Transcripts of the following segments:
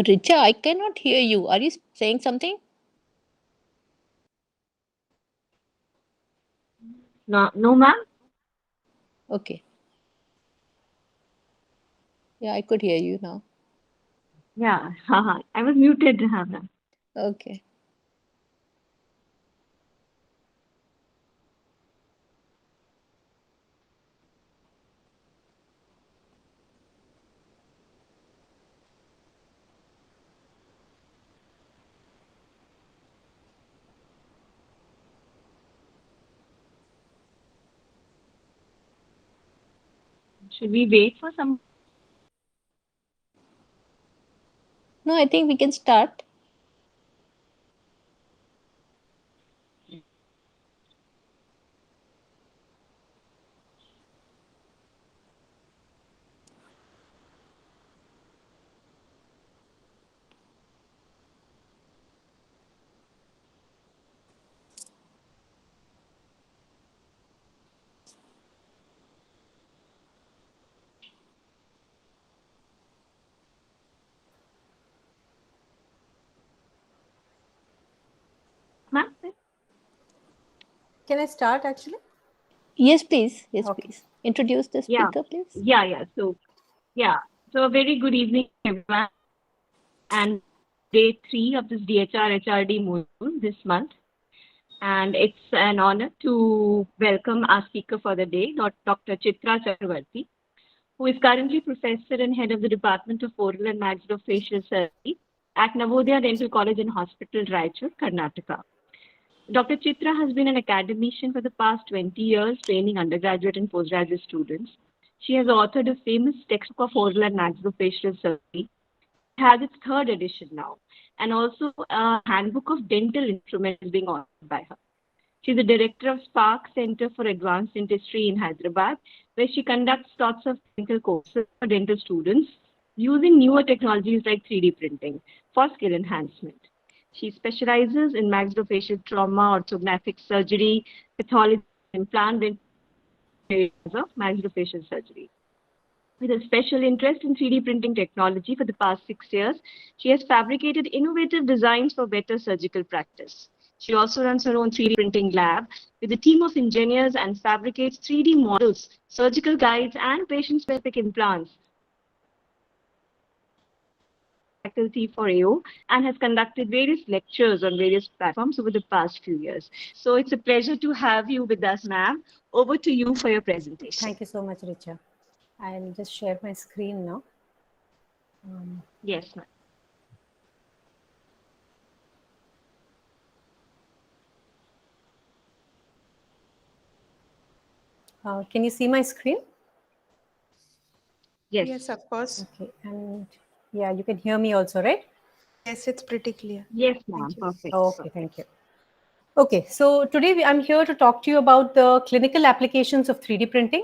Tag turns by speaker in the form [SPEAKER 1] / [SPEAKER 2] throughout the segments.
[SPEAKER 1] Richa, I cannot hear you. Are you saying something?
[SPEAKER 2] No, no, ma'am.
[SPEAKER 1] Okay. Yeah, I could hear you now.
[SPEAKER 2] Yeah, haha. I was muted, ma'am.
[SPEAKER 1] Okay.
[SPEAKER 2] Should we wait for some?
[SPEAKER 1] No, I think we can start.
[SPEAKER 2] Ma'am?
[SPEAKER 3] Can I start actually?
[SPEAKER 1] Yes, please. Yes,
[SPEAKER 3] Okay.
[SPEAKER 1] please. Introduce the
[SPEAKER 2] Yeah,
[SPEAKER 1] speaker, please.
[SPEAKER 2] yeah. Yeah. So a very good evening, everyone. And day 3 of this DHR HRD module this month. And it's an honor to welcome our speaker for the day, Dr. Chitra Chakravarti, who is currently professor and head of the Department of Oral and Maxillofacial Surgery at Navodaya Dental College and Hospital, Raichur, Karnataka. Dr. Chitra has been an academician for the past 20 years, training undergraduate and postgraduate students. She has authored a famous textbook of oral and maxillofacial surgery. It has its third edition now, and also a handbook of dental instruments being authored by her. She's the director of Spark Center for Advanced Dentistry in Hyderabad, where she conducts lots of dental courses for dental students using newer technologies like 3D printing for skill enhancement. She specializes in maxillofacial trauma, orthographic surgery, pathology, implant dental areas of maxillofacial surgery. With a special interest in 3D printing technology for the past 6 years, she has fabricated innovative designs for better surgical practice. She also runs her own 3D printing lab with a team of engineers and fabricates 3D models, surgical guides, and patient specific implants faculty for AO and has conducted various lectures on various platforms over the past few years. So it's a pleasure to have you with us, ma'am. Over to you for your presentation.
[SPEAKER 3] Thank you so much, Richa. I'll just share my screen now.
[SPEAKER 2] Yes, ma'am.
[SPEAKER 3] Can you see my screen?
[SPEAKER 2] Yes.
[SPEAKER 4] Yes, of course.
[SPEAKER 3] Okay, and yeah, you can hear me also, right?
[SPEAKER 4] Yes, it's pretty clear.
[SPEAKER 2] Yes, ma'am.
[SPEAKER 4] Thank you.
[SPEAKER 2] Perfect.
[SPEAKER 3] Okay, thank you. Okay, so today I'm here to talk to you about the clinical applications of 3D printing.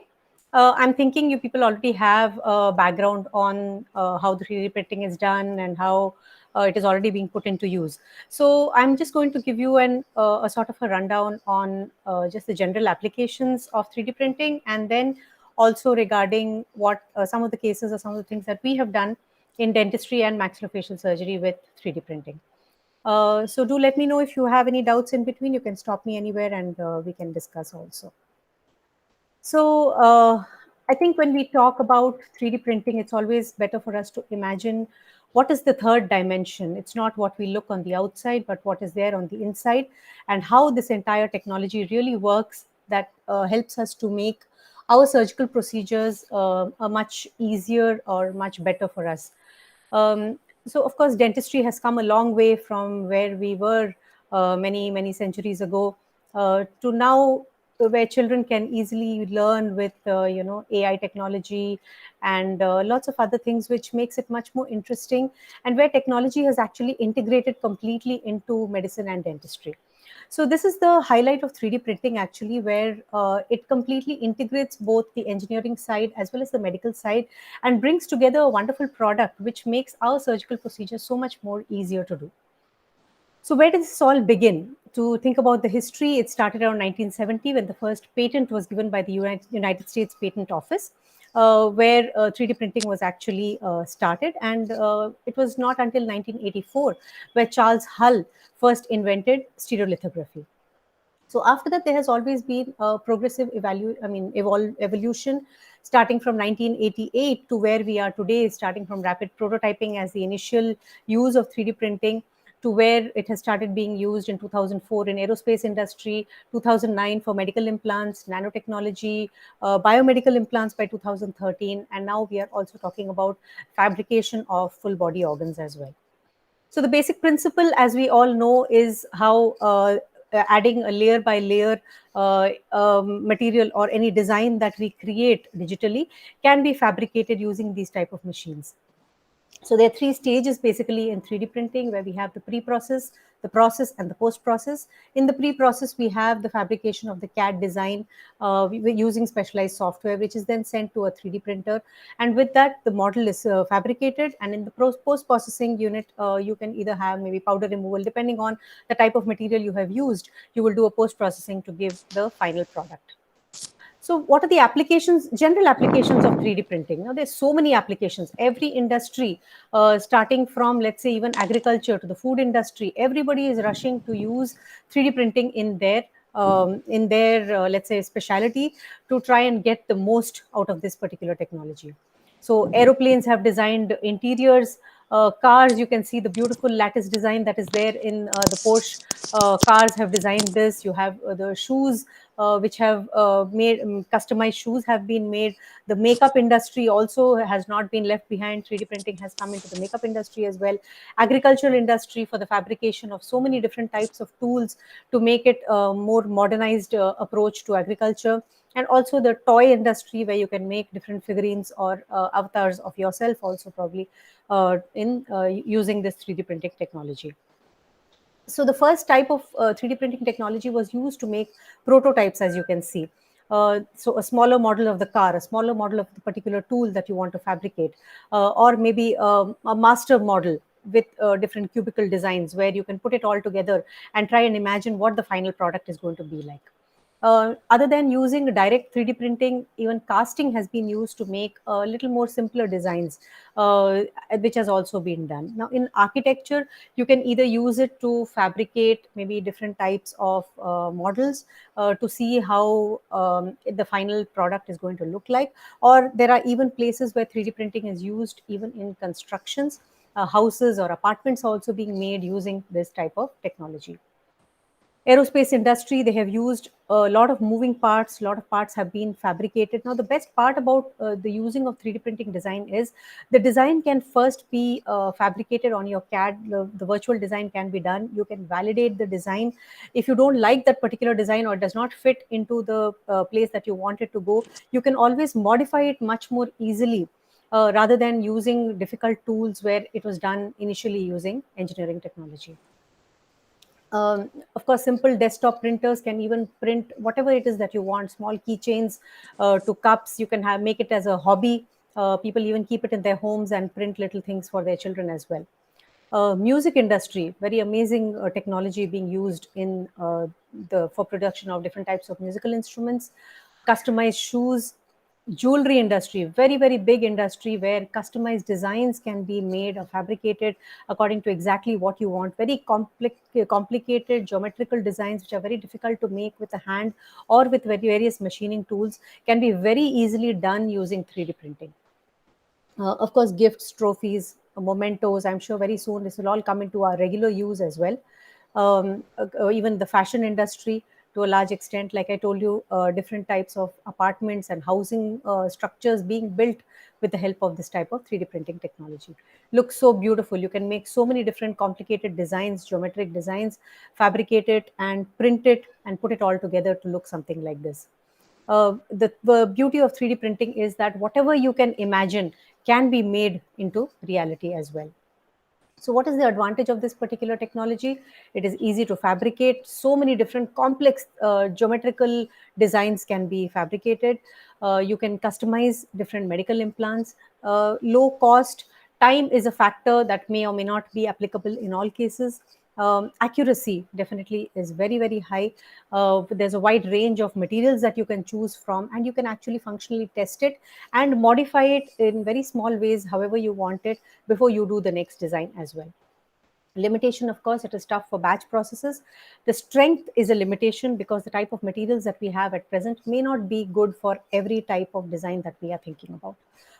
[SPEAKER 3] I'm thinking you people already have a background on how the 3D printing is done and how it is already being put into use. So I'm just going to give you a sort of a rundown on just the general applications of 3D printing, and then also regarding what some of the cases or some of the things that we have done in dentistry and maxillofacial surgery with 3D printing. So do let me know if you have any doubts in between. You can stop me anywhere and we can discuss also. So I think when we talk about 3D printing, it's always better for us to imagine what is the third dimension. It's not what we look on the outside, but what is there on the inside, and how this entire technology really works that helps us to make our surgical procedures a much easier or much better for us. So, of course, dentistry has come a long way from where we were many centuries ago to now, where children can easily learn with AI technology and lots of other things, which makes it much more interesting, and where technology has actually integrated completely into medicine and dentistry. So this is the highlight of 3D printing actually, where it completely integrates both the engineering side as well as the medical side and brings together a wonderful product which makes our surgical procedure so much more easier to do. So where did this all begin? To think about the history, it started around 1970 when the first patent was given by the United States Patent Office. where 3D printing was actually started. And it was not until 1984 where Charles Hull first invented stereolithography. So after that, there has always been a progressive evolution, starting from 1988 to where we are today, starting from rapid prototyping as the initial use of 3D printing, to where it has started being used in 2004 in aerospace industry, 2009 for medical implants, nanotechnology, biomedical implants by 2013, and now we are also talking about fabrication of full body organs as well. So the basic principle, as we all know, is how adding a layer by layer material or any design that we create digitally can be fabricated using these type of machines. So there are three stages basically in 3D printing, where we have the pre-process, the process, and the post-process. In the pre-process, we have the fabrication of the CAD design we're using specialized software, which is then sent to a 3D printer. And with that, the model is fabricated. And in the post-processing unit, you can either have maybe powder removal, depending on the type of material you have used. You will do a post-processing to give the final product. So what are the applications, general applications of 3D printing? Now, there's so many applications. Every industry, starting from, let's say, even agriculture to the food industry, everybody is rushing to use 3D printing in their let's say, specialty, to try and get the most out of this particular technology. So aeroplanes have designed interiors. Cars, you can see the beautiful lattice design that is there in the Porsche cars have designed this. You have the shoes, which have made customized shoes have been made. The makeup industry also has not been left behind. 3D printing has come into the makeup industry as well. Agricultural industry, for the fabrication of so many different types of tools to make it a more modernized approach to agriculture. And also the toy industry, where you can make different figurines or avatars of yourself also, probably in using this 3D printing technology. So the first type of 3D printing technology was used to make prototypes, as you can see. So a smaller model of the car, a smaller model of the particular tool that you want to fabricate, or maybe a master model with different cubicle designs, where you can put it all together and try and imagine what the final product is going to be like. Other than using direct 3D printing, even casting has been used to make a little more simpler designs, which has also been done. Now, in architecture, you can either use it to fabricate maybe different types of models to see how the final product is going to look like, or there are even places where 3D printing is used even in constructions, houses or apartments also being made using this type of technology. Aerospace industry, they have used a lot of moving parts. A lot of parts have been fabricated. Now, the best part about the using of 3D printing design is the design can first be fabricated on your CAD. The virtual design can be done. You can validate the design. If you don't like that particular design or does not fit into the place that you want it to go, you can always modify it much more easily, rather than using difficult tools where it was done initially using engineering technology. Of course, simple desktop printers can even print whatever it is that you want, small keychains to cups. You can make it as a hobby. People even keep it in their homes and print little things for their children as well. Music industry, very amazing technology being used in for production of different types of musical instruments. Customized shoes. Jewelry industry, very, very big industry, where customized designs can be made or fabricated according to exactly what you want. Very complicated geometrical designs, which are very difficult to make with the hand or with various machining tools, can be very easily done using 3D printing. Of course, gifts, trophies, mementos. I'm sure very soon this will all come into our regular use as well. Even the fashion industry, to a large extent, like I told you, different types of apartments and housing structures being built with the help of this type of 3D printing technology. Looks so beautiful. You can make so many different complicated designs, geometric designs, fabricate it and print it and put it all together to look something like this. The beauty of 3D printing is that whatever you can imagine can be made into reality as well. So what is the advantage of this particular technology? It is easy to fabricate. So many different complex geometrical designs can be fabricated. You can customize different medical implants. Low cost. Time is a factor that may or may not be applicable in all cases. Accuracy definitely is very, very high. There's a wide range of materials that you can choose from, and you can actually functionally test it and modify it in very small ways, however you want it, before you do the next design as well. Limitation, of course, it is tough for batch processes. The strength is a limitation because the type of materials that we have at present may not be good for every type of design that we are thinking about.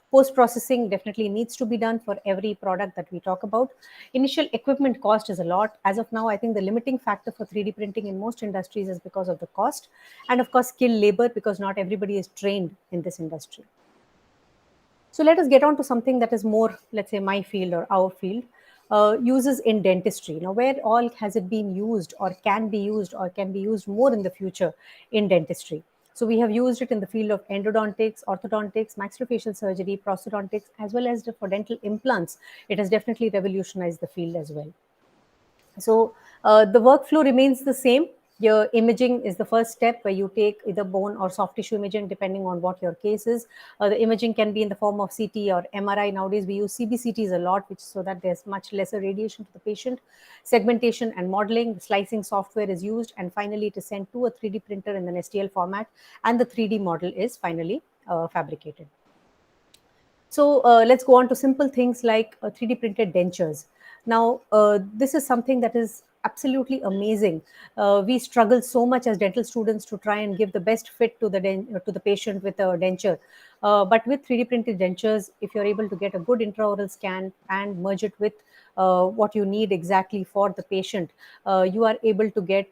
[SPEAKER 3] Post processing definitely needs to be done for every product that we talk about. Initial equipment cost is a lot. As of now, I think the limiting factor for 3D printing in most industries is because of the cost, and of course skilled labor, because not everybody is trained in this industry. So let us get on to something that is more, let's say, my field or our field. Uses in dentistry. Now, where all has it been used, or can be used, or can be used more in the future in dentistry? So we have used it in the field of endodontics, orthodontics, maxillofacial surgery, prosthodontics, as well as for dental implants. It has definitely revolutionized the field as well. So the workflow remains the same. Your imaging is the first step, where you take either bone or soft tissue imaging, depending on what your case is. The imaging can be in the form of CT or MRI. Nowadays, we use CBCTs a lot, which so that there's much lesser radiation to the patient. Segmentation and modeling, slicing software is used, and finally it is sent to a 3D printer in an STL format, and the 3D model is finally fabricated. So let's go on to simple things like 3D printed dentures. Now, this is something that is absolutely amazing. We struggle so much as dental students to try and give the best fit to the patient with a denture. But with 3D printed dentures, if you're able to get a good intraoral scan and merge it with what you need exactly for the patient, you are able to get,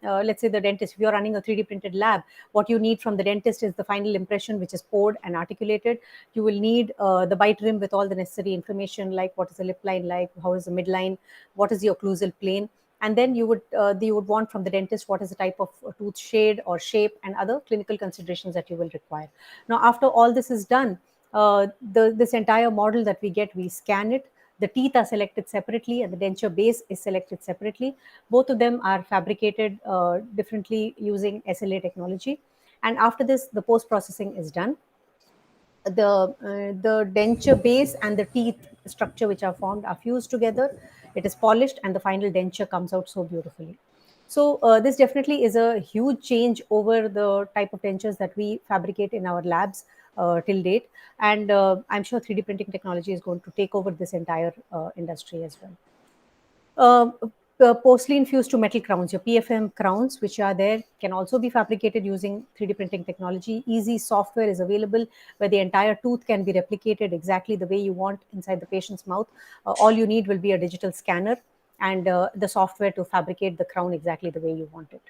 [SPEAKER 3] let's say the dentist, if you're running a 3D printed lab, what you need from the dentist is the final impression, which is poured and articulated. You will need the bite rim with all the necessary information, like what is the lip line like, how is the midline, what is the occlusal plane, and then you would want from the dentist what is the type of tooth shade or shape and other clinical considerations that you will require. Now, after all this is done, this entire model that we get, we scan it. The teeth are selected separately, and the denture base is selected separately. Both of them are fabricated differently using SLA technology. And after this, the post processing is done. The denture base and the teeth structure which are formed are fused together. It is polished, and the final denture comes out so beautifully. So this definitely is a huge change over the type of dentures that we fabricate in our labs till date, and I'm sure 3D printing technology is going to take over this entire industry as well. Porcelain fused to metal crowns, your PFM crowns, which are there, can also be fabricated using 3D printing technology. Easy software is available where the entire tooth can be replicated exactly the way you want inside the patient's mouth. All you need will be a digital scanner and the software to fabricate the crown exactly the way you want it.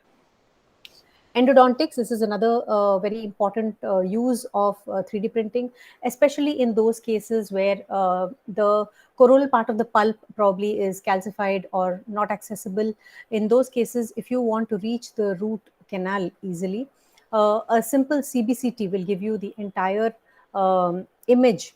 [SPEAKER 3] Endodontics, this is another very important use of 3D printing, especially in those cases where the coronal part of the pulp probably is calcified or not accessible. In those cases, if you want to reach the root canal easily, a simple CBCT will give you the entire image.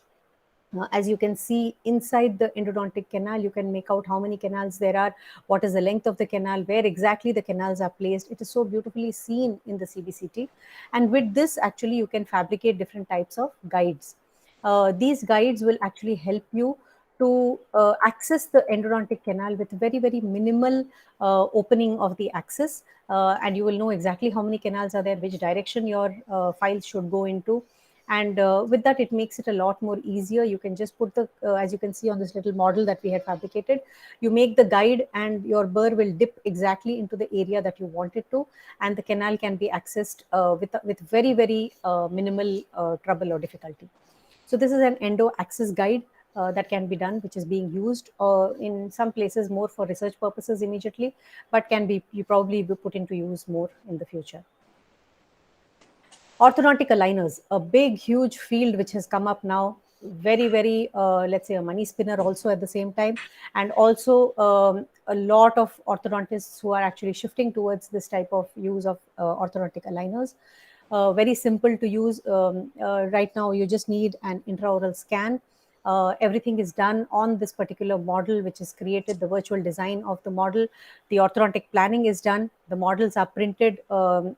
[SPEAKER 3] As you can see inside the endodontic canal, you can make out how many canals there are, what is the length of the canal, where exactly the canals are placed. It is so beautifully seen in the CBCT. And with this, actually, you can fabricate different types of guides. These guides will actually help you to access the endodontic canal with very, very minimal opening of the axis. And you will know exactly how many canals are there, which direction your files should go into. And with that, it makes it a lot more easier. You can just put the, as you can see on this little model that we had fabricated, you make the guide and your burr will dip exactly into the area that you want it to, and the canal can be accessed with very, very minimal trouble or difficulty. So this is an endo access guide that can be done, which is being used in some places more for research purposes immediately, but can be, you probably be put into use more in the future. Orthodontic aligners, a big, huge field which has come up now. Very, very, let's say, a money spinner also at the same time. And also a lot of orthodontists who are actually shifting towards this type of use of orthodontic aligners. Very simple to use. Right now, you just need an intraoral scan. Everything is done on this particular model, which is created, the virtual design of the model. The orthodontic planning is done. The models are printed, in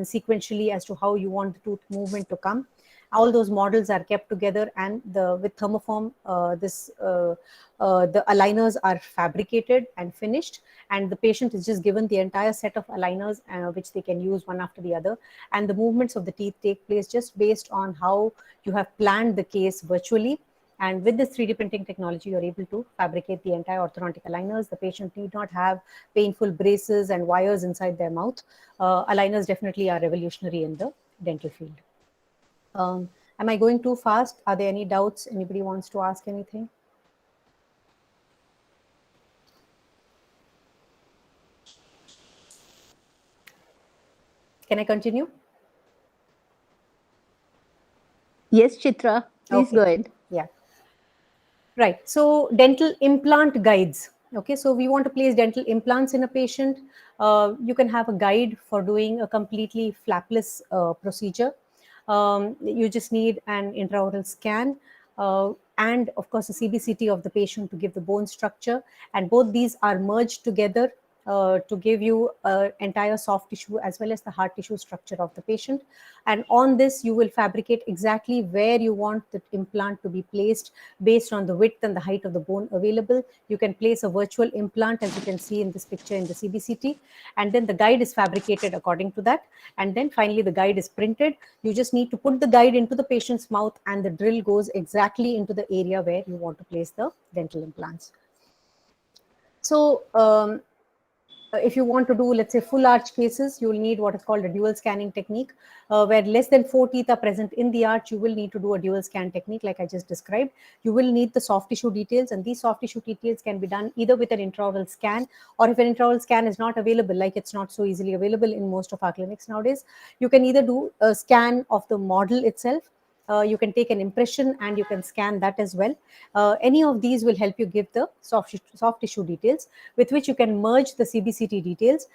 [SPEAKER 3] sequentially as to how you want the tooth movement to come. All those models are kept together, and with thermoform, the aligners are fabricated and finished, and the patient is just given the entire set of aligners, which they can use one after the other, and the movements of the teeth take place just based on how you have planned the case virtually. And with this 3D printing technology, you're able to fabricate the entire orthodontic aligners. The patient need not have painful braces and wires inside their mouth. Aligners definitely are revolutionary in the dental field. Am I going too fast? Are there any doubts? Anybody wants to ask anything? Can I continue?
[SPEAKER 1] Yes, Chitra, please
[SPEAKER 3] Okay.
[SPEAKER 1] go ahead.
[SPEAKER 3] Yeah. Right. So dental implant guides. Okay. So we want to place dental implants in a patient. You can have a guide for doing a completely flapless procedure. You just need an intraoral scan and, of course, a CBCT of the patient to give the bone structure. And both these are merged together to give you entire soft tissue as well as the hard tissue structure of the patient. And on this, you will fabricate exactly where you want the implant to be placed based on the width and the height of the bone available. You can place a virtual implant, as you can see in this picture in the CBCT, and then the guide is fabricated according to that. And then finally, the guide is printed. You just need to put the guide into the patient's mouth, and the drill goes exactly into the area where you want to place the dental implants. So, if you want to do, let's say, full arch cases, you will need what is called a dual scanning technique, where less than 4 teeth are present in the arch. You will need to do a dual scan technique like I just described. You will need the soft tissue details, and these soft tissue details can be done either with an intraoral scan, or if an intraoral scan is not available, like it's not so easily available in most of our clinics nowadays, you can either do a scan of the model itself. You can take an impression and you can scan that as well. Any of these will help you give the soft tissue details, with which you can merge the CBCT details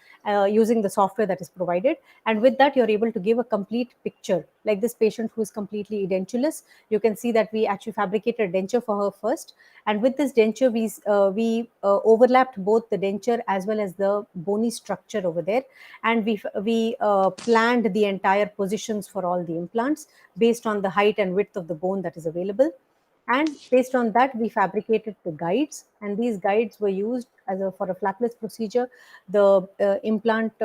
[SPEAKER 3] using the software that is provided. And with that, you're able to give a complete picture. Like this patient who is completely edentulous, you can see that we actually fabricated a denture for her first. And with this denture, we overlapped both the denture as well as the bony structure over there. And we planned the entire positions for all the implants based on the height and width of the bone that is available. And based on that, we fabricated the guides, and these guides were used for a flapless procedure. The implant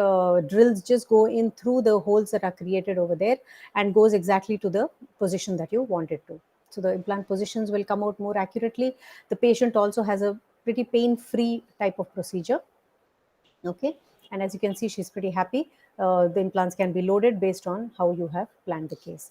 [SPEAKER 3] drills just go in through the holes that are created over there and goes exactly to the position that you want it to. So the implant positions will come out more accurately. The patient also has a pretty pain-free type of procedure. Okay, and as you can see, she's pretty happy. The implants can be loaded based on how you have planned the case.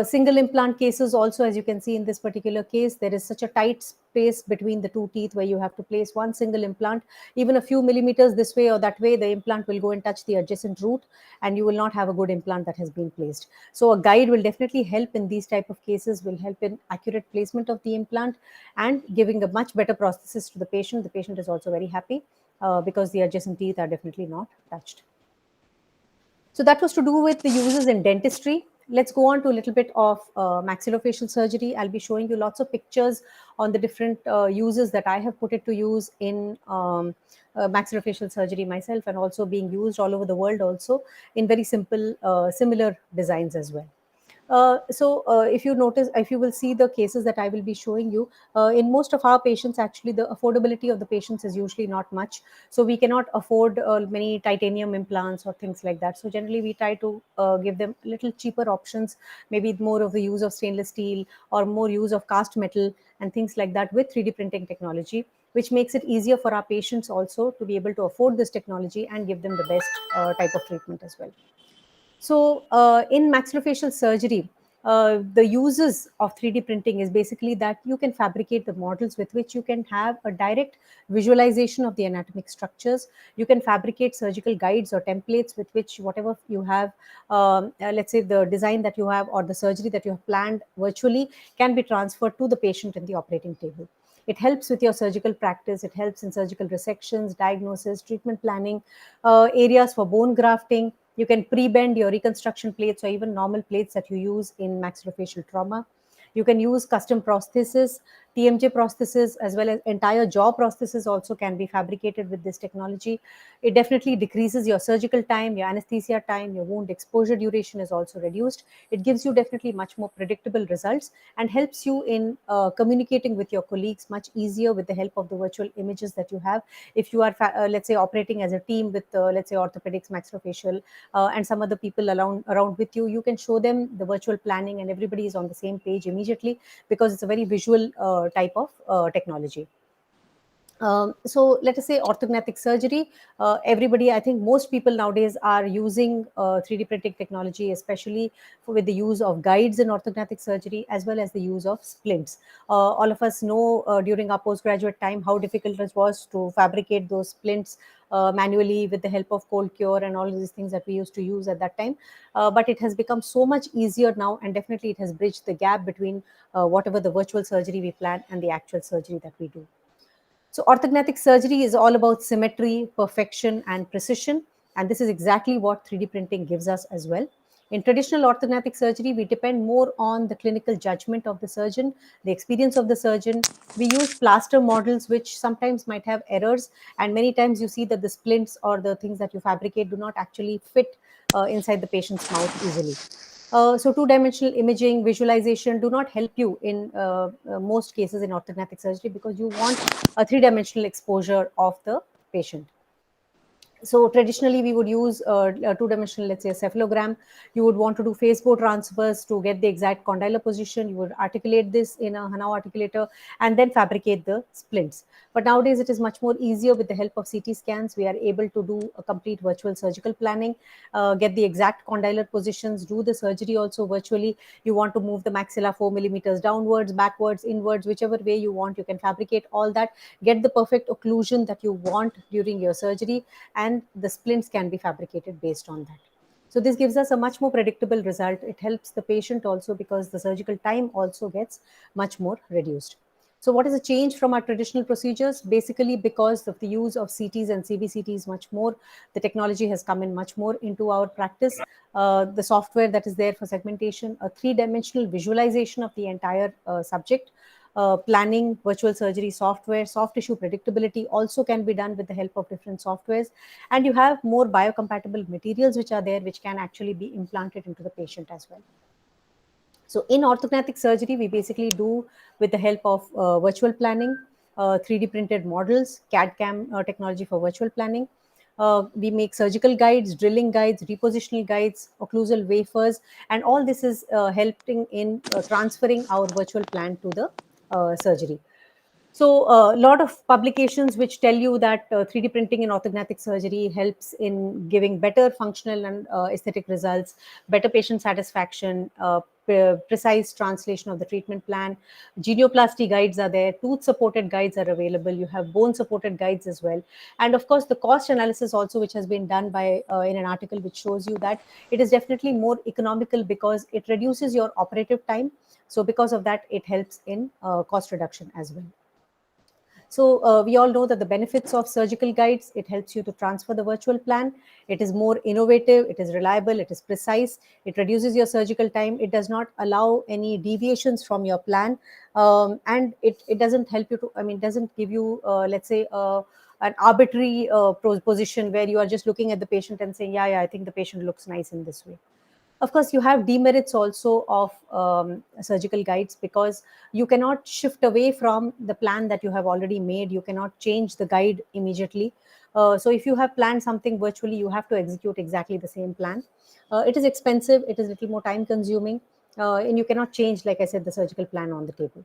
[SPEAKER 3] Single implant cases also, as you can see in this particular case, there is such a tight space between the two teeth where you have to place one single implant. Even a few millimeters this way or that way, the implant will go and touch the adjacent root, and you will not have a good implant that has been placed. So a guide will definitely help in these type of cases, will help in accurate placement of the implant and giving a much better prosthesis to the patient. The patient is also very happy because the adjacent teeth are definitely not touched. So that was to do with the uses in dentistry. Let's go on to a little bit of maxillofacial surgery. I'll be showing you lots of pictures on the different uses that I have put it to use in maxillofacial surgery myself, and also being used all over the world also in very simple, similar designs as well. If you notice, if you will see the cases that I will be showing you, in most of our patients, actually the affordability of the patients is usually not much. So we cannot afford many titanium implants or things like that. So generally we try to give them little cheaper options, maybe more of the use of stainless steel or more use of cast metal and things like that with 3D printing technology, which makes it easier for our patients also to be able to afford this technology and give them the best type of treatment as well. So in maxillofacial surgery, the uses of 3D printing is basically that you can fabricate the models with which you can have a direct visualization of the anatomic structures. You can fabricate surgical guides or templates with which whatever you have, let's say the design that you have or the surgery that you have planned virtually can be transferred to the patient in the operating table. It helps with your surgical practice. It helps in surgical resections, diagnosis, treatment planning, areas for bone grafting. You can pre-bend your reconstruction plates or even normal plates that you use in maxillofacial trauma. You can use custom prosthesis, TMJ prosthesis as well as entire jaw prosthesis also can be fabricated with this technology. It definitely decreases your surgical time, your anesthesia time, your wound exposure duration is also reduced. It gives you definitely much more predictable results and helps you in communicating with your colleagues much easier with the help of the virtual images that you have. If you are, let's say, operating as a team with, let's say, orthopedics, maxillofacial, and some other people around with you, you can show them the virtual planning and everybody is on the same page immediately because it's a very visual type of technology. So let us say orthognathic surgery. Everybody, I think most people nowadays are using 3D printing technology, especially with the use of guides in orthognathic surgery as well as the use of splints. All of us know during our postgraduate time how difficult it was to fabricate those splints manually with the help of cold cure and all of these things that we used to use at that time. But it has become so much easier now, and definitely it has bridged the gap between whatever the virtual surgery we plan and the actual surgery that we do. So orthognathic surgery is all about symmetry, perfection, and precision. And this is exactly what 3D printing gives us as well. In traditional orthognathic surgery, we depend more on the clinical judgment of the surgeon, the experience of the surgeon. We use plaster models, which sometimes might have errors. And many times you see that the splints or the things that you fabricate do not actually fit inside the patient's mouth easily. So two-dimensional imaging, visualization do not help you in most cases in orthognathic surgery because you want a three-dimensional exposure of the patient. So traditionally we would use a two-dimensional, let's say a cephalogram. You would want to do face bow transfers to get the exact condylar position. You would articulate this in a Hanau articulator and then fabricate the splints. But nowadays it is much more easier with the help of CT scans. We are able to do a complete virtual surgical planning, get the exact condylar positions, do the surgery also virtually. You want to move the maxilla 4 millimeters downwards, backwards, inwards, whichever way you want, you can fabricate all that, get the perfect occlusion that you want during your surgery, and the splints can be fabricated based on that. So this gives us a much more predictable result. It helps the patient also because the surgical time also gets much more reduced. So what is the change from our traditional procedures? Basically, because of the use of CTs and CBCTs much more, the technology has come in much more into our practice. The software that is there for segmentation, a three-dimensional visualization of the entire subject, planning, virtual surgery software, soft tissue predictability also can be done with the help of different softwares. And you have more biocompatible materials which are there, which can actually be implanted into the patient as well. So in orthognathic surgery, we basically do with the help of virtual planning, 3D printed models, CAD-CAM technology for virtual planning. We make surgical guides, drilling guides, repositional guides, occlusal wafers, and all this is helping in transferring our virtual plan to the surgery. So a lot of publications which tell you that 3D printing in orthognathic surgery helps in giving better functional and aesthetic results, better patient satisfaction, precise translation of the treatment plan. Genioplasty guides are there, tooth supported guides are available, you have bone supported guides as well. And of course the cost analysis also, which has been done by in an article which shows you that it is definitely more economical because it reduces your operative time. So because of that, it helps in cost reduction as well. So we all know that the benefits of surgical guides, it helps you to transfer the virtual plan. It is more innovative, it is reliable, it is precise, it reduces your surgical time, it does not allow any deviations from your plan, and it doesn't help you to, I mean, doesn't give you, let's say, an arbitrary position where you are just looking at the patient and saying, yeah, I think the patient looks nice in this way. Of course, you have demerits also of surgical guides because you cannot shift away from the plan that you have already made. You cannot change the guide immediately. So if you have planned something virtually, you have to execute exactly the same plan. It is expensive. It is a little more time consuming. And you cannot change, like I said, the surgical plan on the table.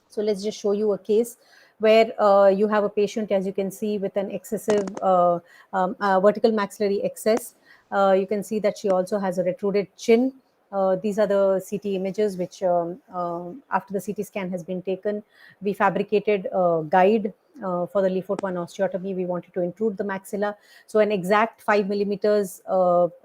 [SPEAKER 3] So let's just show you a case where you have a patient, as you can see, with an excessive vertical maxillary excess. You can see that she also has a retruded chin. These are the CT images which after the CT scan has been taken, we fabricated a guide for the Leefort 1 osteotomy. We wanted to intrude the maxilla. So an exact 5 millimeters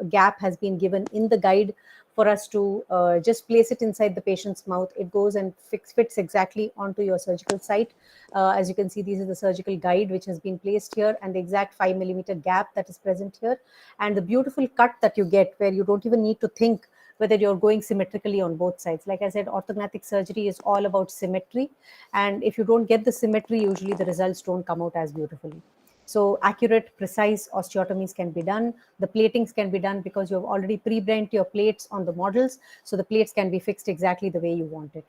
[SPEAKER 3] gap has been given in the guide for us to just place it inside the patient's mouth. It goes and fits exactly onto your surgical site. As you can see, this is the surgical guide which has been placed here and the exact 5 millimeter gap that is present here. And the beautiful cut that you get where you don't even need to think whether you're going symmetrically on both sides. Like I said, orthognathic surgery is all about symmetry. And if you don't get the symmetry, usually the results don't come out as beautifully. So accurate, precise osteotomies can be done. The platings can be done because you have already pre-bent your plates on the models. So the plates can be fixed exactly the way you want it.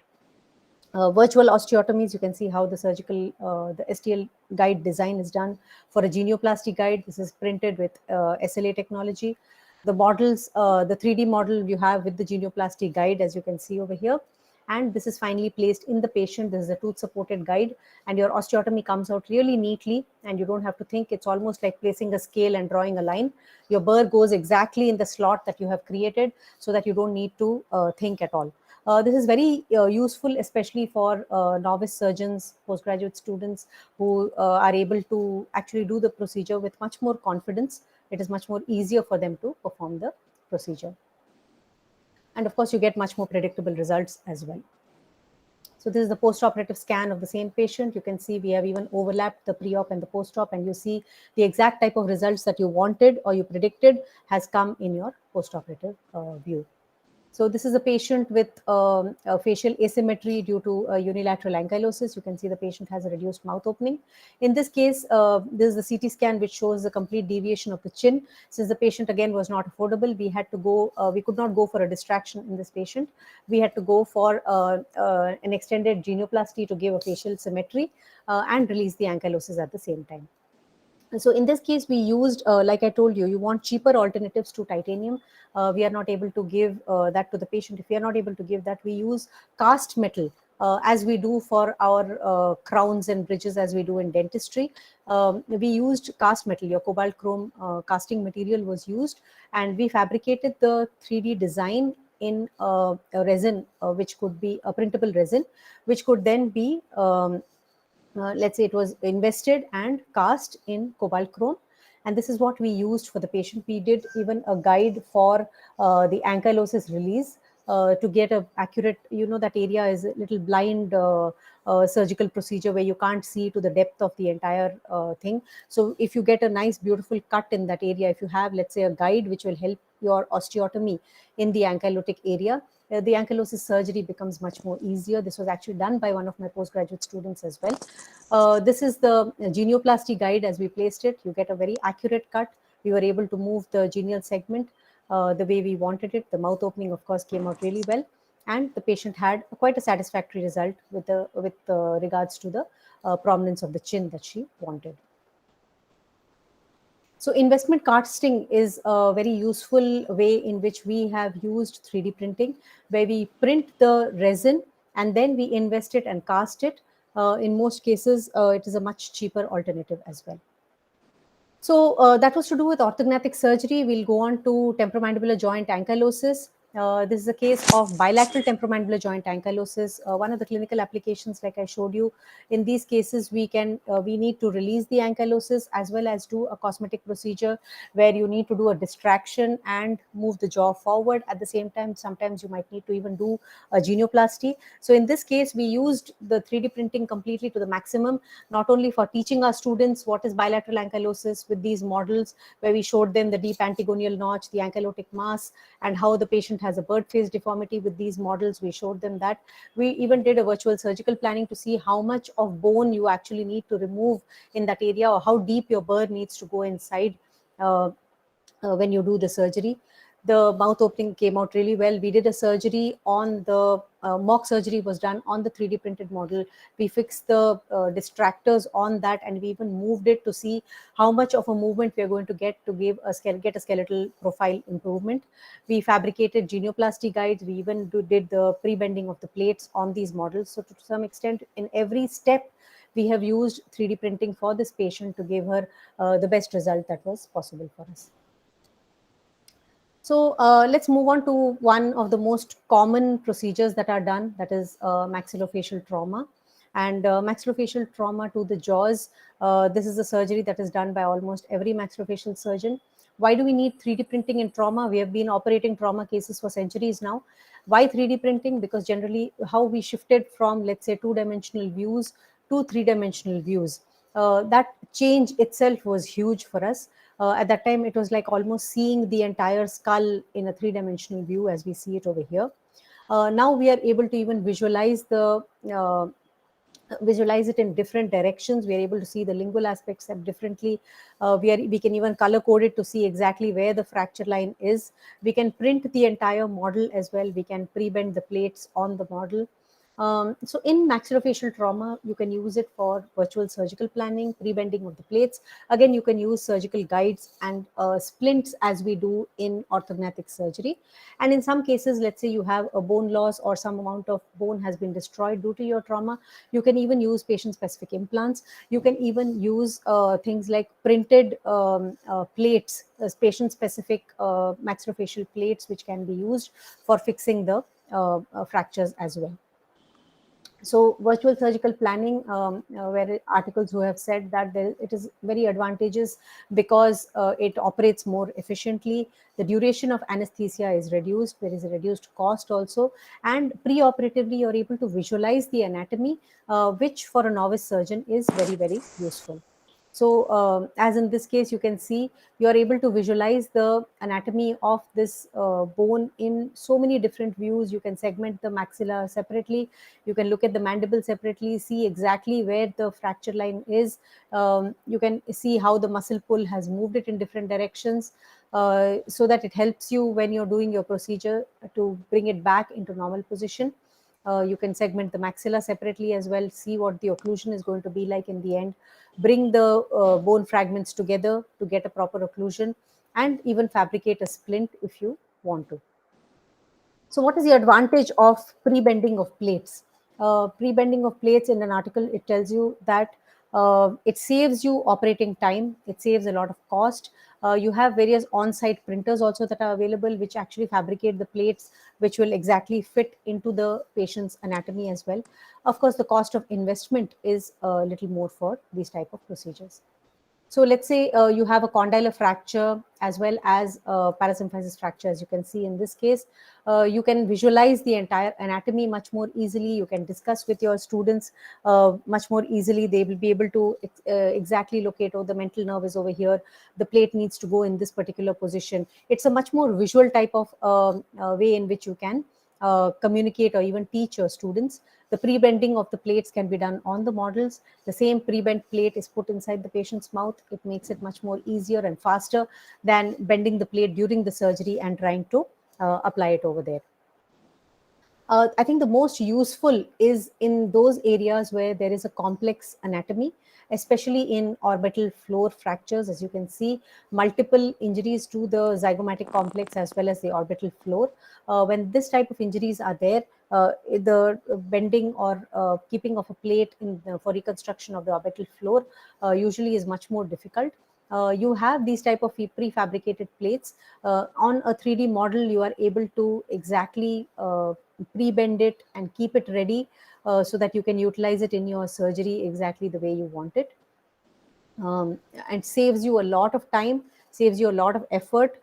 [SPEAKER 3] Virtual osteotomies, you can see how the the STL guide design is done. For a genioplasty guide, this is printed with SLA technology. The models, the 3D model you have with the genioplasty guide, as you can see over here. And this is finally placed in the patient. This is a tooth supported guide, and your osteotomy comes out really neatly, and you don't have to think. It's almost like placing a scale and drawing a line. Your burr goes exactly in the slot that you have created, so that you don't need to think at all. This is very useful, especially for novice surgeons, postgraduate students who are able to actually do the procedure with much more confidence. It is much more easier for them to perform the procedure. And of course, you get much more predictable results as well. So this is the post-operative scan of the same patient. You can see we have even overlapped the pre-op and the post-op, and you see the exact type of results that you wanted or you predicted has come in your post-operative view. So this is a patient with a facial asymmetry due to unilateral ankylosis. You can see the patient has a reduced mouth opening. In this case, this is the CT scan which shows the complete deviation of the chin. Since the patient again was not affordable, we had to go. We could not go for a distraction in this patient. We had to go for an extended genioplasty to give a facial symmetry and release the ankylosis at the same time. So in this case, we used, like I told you, you want cheaper alternatives to titanium. We are not able to give that to the patient. If we are not able to give that, we use cast metal, as we do for our crowns and bridges, as we do in dentistry. We used cast metal. Your cobalt chrome casting material was used, and we fabricated the 3D design in a resin, which could be a printable resin, which could then be let's say it was invested and cast in cobalt chrome, and this is what we used for the patient. We did even a guide for the ankylosis release to get a accurate, that area is a little blind surgical procedure where you can't see to the depth of the entire thing. So if you get a nice beautiful cut in that area, if you have, let's say, a guide which will help your osteotomy in the ankylotic area, the ankylosis surgery becomes much more easier. This was actually done by one of my postgraduate students as well. This is the genioplasty guide as we placed it. You get a very accurate cut. We were able to move the genial segment the way we wanted it. The mouth opening, of course, came out really well. And the patient had quite a satisfactory result with regards to the prominence of the chin that she wanted. So investment casting is a very useful way in which we have used 3D printing, where we print the resin and then we invest it and cast it. In most cases, it is a much cheaper alternative as well. So that was to do with orthognathic surgery. We'll go on to temporomandibular joint ankylosis. This is a case of bilateral temporomandibular joint ankylosis. One of the clinical applications, like I showed you, in these cases, we need to release the ankylosis as well as do a cosmetic procedure where you need to do a distraction and move the jaw forward. At the same time, sometimes you might need to even do a genioplasty. So in this case, we used the 3D printing completely to the maximum, not only for teaching our students what is bilateral ankylosis with these models, where we showed them the deep antigonial notch, the ankylotic mass, and how the patient has a bird face deformity with these models. We showed them that. We even did a virtual surgical planning to see how much of bone you actually need to remove in that area, or how deep your burr needs to go inside when you do the surgery. The mouth opening came out really well. We did a surgery on the mock surgery was done on the 3D printed model. We fixed the distractors on that, and we even moved it to see how much of a movement we are going to get to get a skeletal profile improvement. We fabricated genioplasty guides. We even did the pre-bending of the plates on these models. So to some extent, in every step, we have used 3D printing for this patient to give her the best result that was possible for us. So let's move on to one of the most common procedures that are done, that is maxillofacial trauma. And maxillofacial trauma to the jaws, this is a surgery that is done by almost every maxillofacial surgeon. Why do we need 3D printing in trauma? We have been operating trauma cases for centuries now. Why 3D printing? Because generally how we shifted from, let's say, two-dimensional views to three-dimensional views, that change itself was huge for us. At that time, it was like almost seeing the entire skull in a three-dimensional view as we see it over here. Now we are able to even visualize it in different directions. We are able to see the lingual aspects differently. We can even color code it to see exactly where the fracture line is. We can print the entire model as well. We can pre-bend the plates on the model. So in maxillofacial trauma, you can use it for virtual surgical planning, pre-bending of the plates. Again, you can use surgical guides and splints as we do in orthognathic surgery. And in some cases, let's say you have a bone loss or some amount of bone has been destroyed due to your trauma, you can even use patient-specific implants. You can even use things like printed plates, patient-specific maxillofacial plates, which can be used for fixing the fractures as well. So virtual surgical planning, where articles who have said that it is very advantageous because it operates more efficiently. The duration of anesthesia is reduced. There is a reduced cost also. And pre-operatively, you're able to visualize the anatomy, which for a novice surgeon is very, very useful. So as in this case, you can see you are able to visualize the anatomy of this bone in so many different views. You can segment the maxilla separately. You can look at the mandible separately, see exactly where the fracture line is. You can see how the muscle pull has moved it in different directions, so that it helps you when you're doing your procedure to bring it back into normal position. You can segment the maxilla separately as well, see what the occlusion is going to be like in the end, bring the bone fragments together to get a proper occlusion, and even fabricate a splint if you want to. So what is the advantage of pre-bending of plates? Pre-bending of plates, in an article, it tells you that it saves you operating time, it saves a lot of cost. You have various on-site printers also that are available, which actually fabricate the plates, which will exactly fit into the patient's anatomy as well. Of course, the cost of investment is a little more for these type of procedures. So let's say you have a condylar fracture as well as parasymphysis fracture, as you can see in this case. You can visualize the entire anatomy much more easily. You can discuss with your students much more easily. They will be able to exactly locate, oh, the mental nerve is over here. The plate needs to go in this particular position. It's a much more visual type of way in which you can communicate or even teach your students. The pre-bending of the plates can be done on the models. The same pre-bent plate is put inside the patient's mouth. It makes it much more easier and faster than bending the plate during the surgery and trying to apply it over there. I think the most useful is in those areas where there is a complex anatomy, especially in orbital floor fractures. As you can see, multiple injuries to the zygomatic complex as well as the orbital floor. When this type of injuries are there, the bending or keeping of a plate for reconstruction of the orbital floor usually is much more difficult. You have these type of prefabricated plates. On a 3D model, you are able to exactly pre-bend it and keep it ready so that you can utilize it in your surgery exactly the way you want it. And saves you a lot of time, saves you a lot of effort,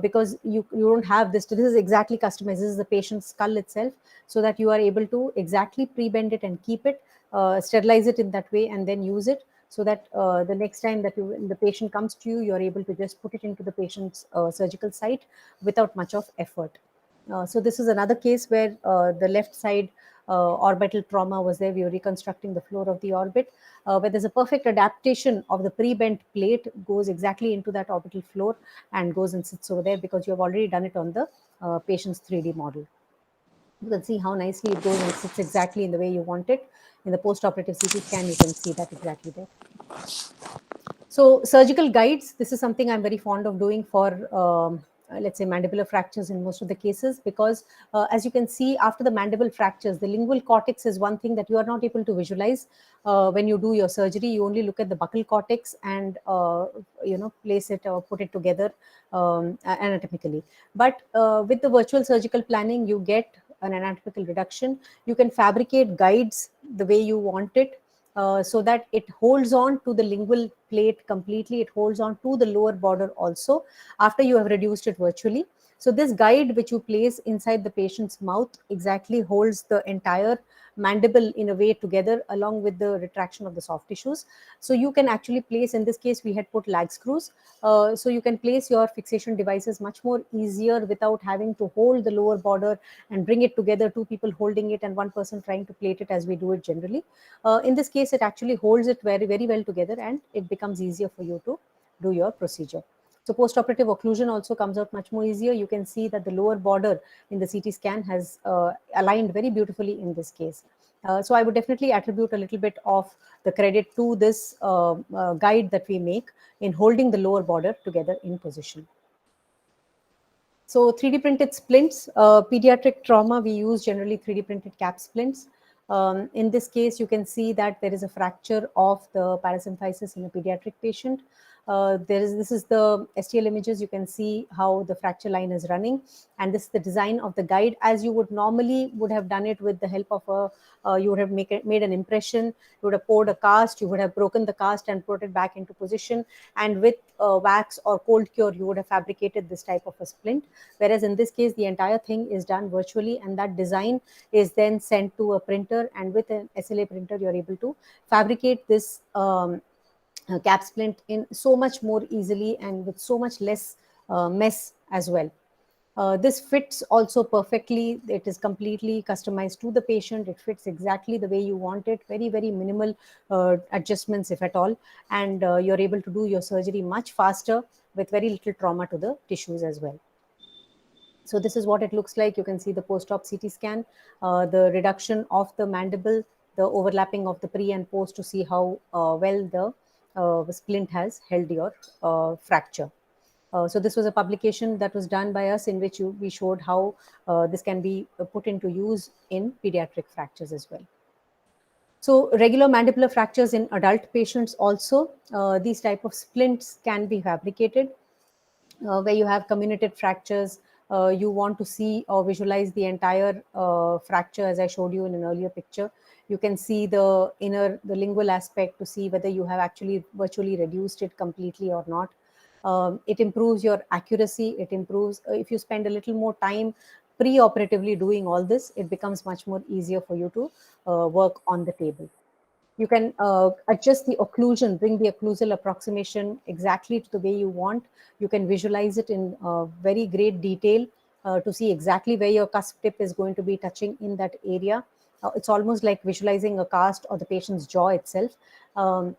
[SPEAKER 3] because you don't have this. This is exactly customized. This is the patient's skull itself, so that you are able to exactly pre-bend it and keep it, sterilize it in that way, and then use it, so that the next time that the patient comes to you, you're able to just put it into the patient's surgical site without much of effort. So this is another case where the left side orbital trauma was there. We were reconstructing the floor of the orbit, where there's a perfect adaptation of the pre-bent plate, goes exactly into that orbital floor and goes and sits over there, because you have already done it on the patient's 3D model. You can see how nicely it goes and sits exactly in the way you want it. In the post-operative CT scan, you can see that exactly there. So surgical guides, this is something I'm very fond of doing for, let's say, mandibular fractures in most of the cases, because as you can see, after the mandible fractures, the lingual cortex is one thing that you are not able to visualize when you do your surgery. You only look at the buccal cortex and, place it or put it together anatomically. But with the virtual surgical planning, you get an anatomical reduction. You can fabricate guides the way you want it, so that it holds on to the lingual plate completely. It holds on to the lower border also after you have reduced it virtually. So this guide which you place inside the patient's mouth exactly holds the entire mandible in a way together along with the retraction of the soft tissues. So you can actually place, in this case we had put lag screws, so you can place your fixation devices much more easier without having to hold the lower border and bring it together, two people holding it and one person trying to plate it as we do it generally. In this case it actually holds it very, very well together, and it becomes easier for you to do your procedure. So post-operative occlusion also comes out much more easier. You can see that the lower border in the CT scan has aligned very beautifully in this case. So I would definitely attribute a little bit of the credit to this guide that we make in holding the lower border together in position. So 3D printed splints, pediatric trauma, we use generally 3D printed cap splints. In this case, you can see that there is a fracture of the parasymphysis in a pediatric patient. This is the STL images. You can see how the fracture line is running, and this is the design of the guide as you would normally would have done it with the help of a, you would have made an impression, you would have poured a cast, you would have broken the cast and put it back into position, and with wax or cold cure, you would have fabricated this type of a splint. Whereas in this case, the entire thing is done virtually, and that design is then sent to a printer, and with an SLA printer, you're able to fabricate this cap splint in so much more easily and with so much less mess as well. This fits also perfectly. It is completely customized to the patient. It fits exactly the way you want it. Very, very minimal adjustments, if at all. And you're able to do your surgery much faster with very little trauma to the tissues as well. So this is what it looks like. You can see the post-op CT scan, the reduction of the mandible, the overlapping of the pre and post to see how well the splint has held your fracture. So this was a publication that was done by us in which we showed how this can be put into use in pediatric fractures as well. So regular mandibular fractures in adult patients also, these type of splints can be fabricated. Where you have comminuted fractures, you want to see or visualize the entire fracture as I showed you in an earlier picture. You can see the lingual aspect to see whether you have actually virtually reduced it completely or not. It improves your accuracy. It improves, if you spend a little more time pre-operatively doing all this, it becomes much more easier for you to work on the table. You can adjust the occlusion, bring the occlusal approximation exactly to the way you want. You can visualize it in very great detail to see exactly where your cusp tip is going to be touching in that area. It's almost like visualizing a cast or the patient's jaw itself. And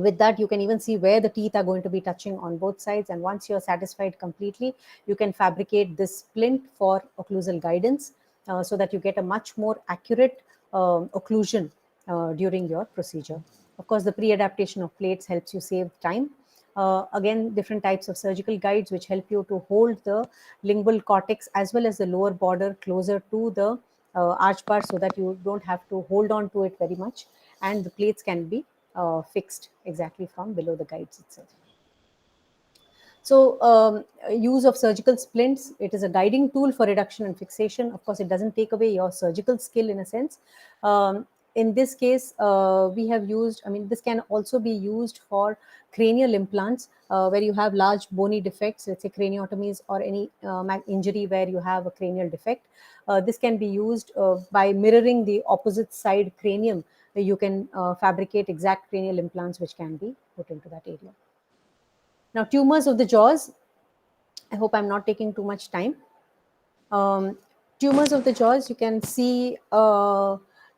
[SPEAKER 3] with that, you can even see where the teeth are going to be touching on both sides. And once you're satisfied completely, you can fabricate this splint for occlusal guidance so that you get a much more accurate occlusion during your procedure. Of course, the pre-adaptation of plates helps you save time. Again, different types of surgical guides which help you to hold the lingual cortex as well as the lower border closer to the arch bar so that you don't have to hold on to it very much, and the plates can be fixed exactly from below the guides itself. So use of surgical splints, it is a guiding tool for reduction and fixation. Of course, it doesn't take away your surgical skill in a sense. In this case, we have used, this can also be used for cranial implants where you have large bony defects, let's say craniotomies or any injury where you have a cranial defect. This can be used by mirroring the opposite side cranium. You can fabricate exact cranial implants which can be put into that area. Now, tumors of the jaws, I hope I'm not taking too much time. Tumors of the jaws, you can see